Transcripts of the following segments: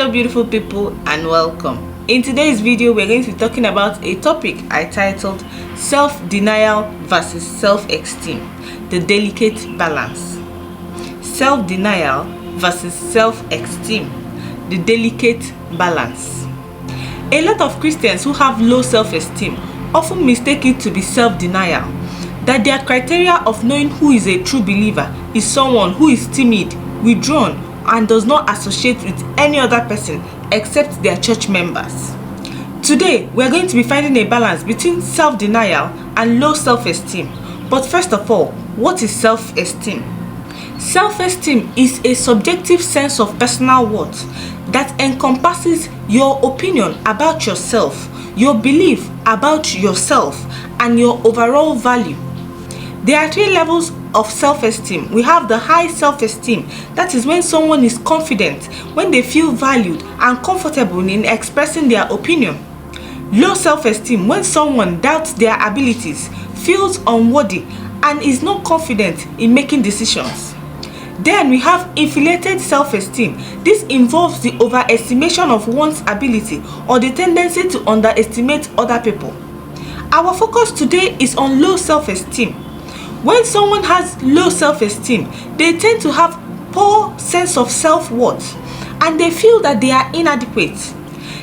Hello beautiful people and welcome. In today's video we're going to be talking about a topic I titled self-denial versus self-esteem, the delicate balance. Self-denial versus self-esteem, the delicate balance. A lot of Christians who have low self-esteem often mistake it to be self-denial, that their criteria of knowing who is a true believer is someone who is timid, withdrawn, and does not associate with any other person except their church members. Today, we are going to be finding a balance between self-denial and low self-esteem. But first of all, what is self-esteem? Self-esteem is a subjective sense of personal worth that encompasses your opinion about yourself, your belief about yourself, and your overall value. There are three levels of self-esteem. We have the high self-esteem, that is when someone is confident, when they feel valued and comfortable in expressing their opinion. Low self-esteem, when someone doubts their abilities, feels unworthy, and is not confident in making decisions. Then we have inflated self-esteem. This involves the overestimation of one's ability or the tendency to underestimate other people. Our focus today is on low self-esteem. When someone has low self-esteem, they tend to have poor sense of self-worth and they feel that they are inadequate.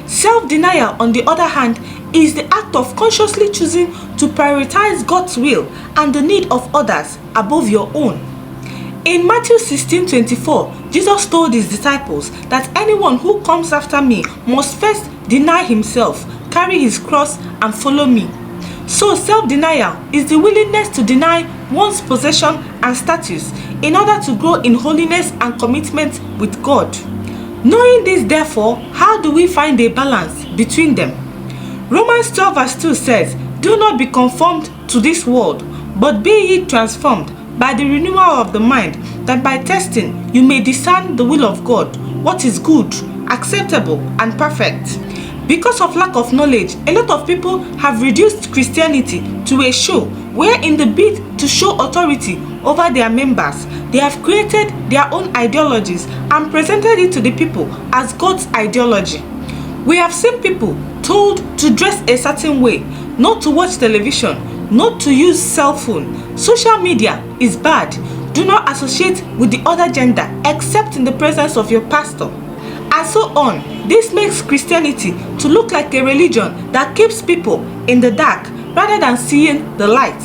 Self-denial, on the other hand, is the act of consciously choosing to prioritize God's will and the need of others above your own. In Matthew 16:24, Jesus told his disciples that anyone who comes after me must first deny himself, carry his cross, and follow me. So self-denial is the willingness to deny one's possession and status in order to grow in holiness and commitment with God. Knowing this, therefore, how do we find a balance between them? Romans 12 verse 2 says, "Do not be conformed to this world, but be ye transformed by the renewal of the mind, that by testing you may discern the will of God, what is good, acceptable, and perfect." Because of lack of knowledge, a lot of people have reduced Christianity to a show where, in the bid to show authority over their members, they have created their own ideologies and presented it to the people as God's ideology. We have seen people told to dress a certain way, not to watch television, not to use cell phone. Social media is bad. Do not associate with the other gender except in the presence of your pastor, and so on. This makes Christianity to look like a religion that keeps people in the dark rather than seeing the light.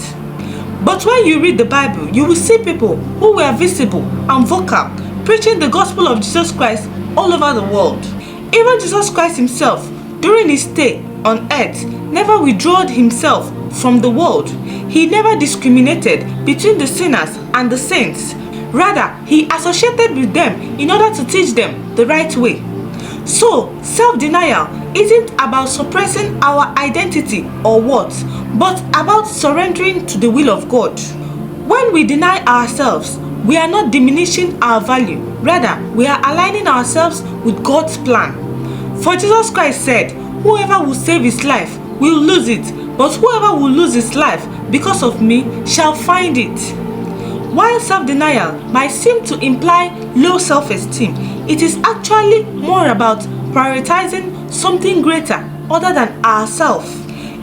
But when you read the Bible, you will see people who were visible and vocal, preaching the gospel of Jesus Christ all over the world. Even Jesus Christ himself, during his stay on earth, never withdrew himself from the world. He never discriminated between the sinners and the saints. Rather, he associated with them in order to teach them the right way. So, self-denial isn't about suppressing our identity or worth, but about surrendering to the will of God. When we deny ourselves, we are not diminishing our value. Rather, we are aligning ourselves with God's plan. For Jesus Christ said, "Whoever will save his life will lose it, but whoever will lose his life because of me shall find it." While self-denial might seem to imply low self-esteem, it is actually more about prioritizing something greater other than ourselves.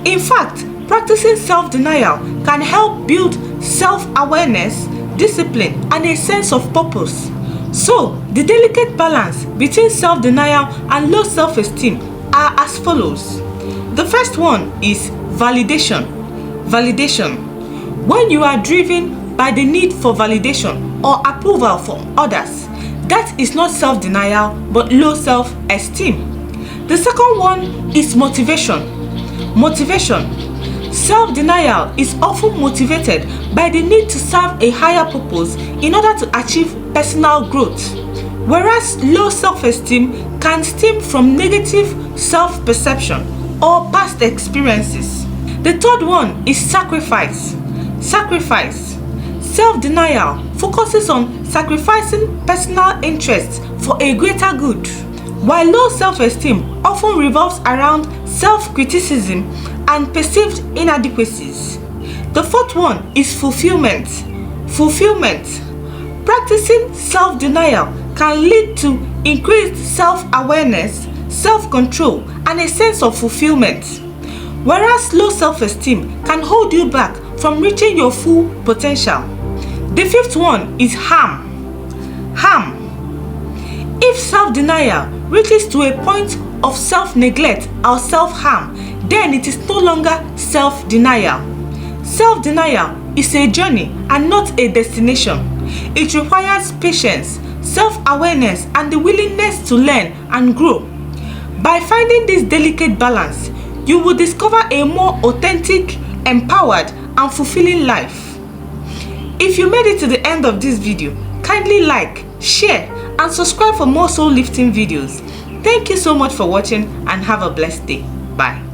In fact, practicing self-denial can help build self-awareness, discipline, and a sense of purpose. So, the delicate balance between self-denial and low self-esteem are as follows. The first one is validation. Validation. When you are driven by the need for validation or approval from others, that is not self-denial but low self-esteem. The second one is motivation. Motivation. Self-denial is often motivated by the need to serve a higher purpose in order to achieve personal growth, whereas low self-esteem can stem from negative self-perception or past experiences. The third one is sacrifice. Sacrifice. Self-denial focuses on sacrificing personal interests for a greater good, while low self-esteem often revolves around self-criticism and perceived inadequacies. The fourth one is fulfillment. Fulfillment. Practicing self-denial can lead to increased self-awareness, self-control, and a sense of fulfillment. Whereas low self-esteem can hold you back from reaching your full potential. The fifth one is harm. Harm. If self-denial reaches to a point of self-neglect or self-harm, then it is no longer self-denial. Self-denial is a journey and not a destination. It requires patience, self-awareness, and the willingness to learn and grow. By finding this delicate balance, you will discover a more authentic, empowered, and fulfilling life. If you made it to the end of this video, kindly like, share, and subscribe for more soul lifting videos. Thank you so much for watching and have a blessed day. Bye.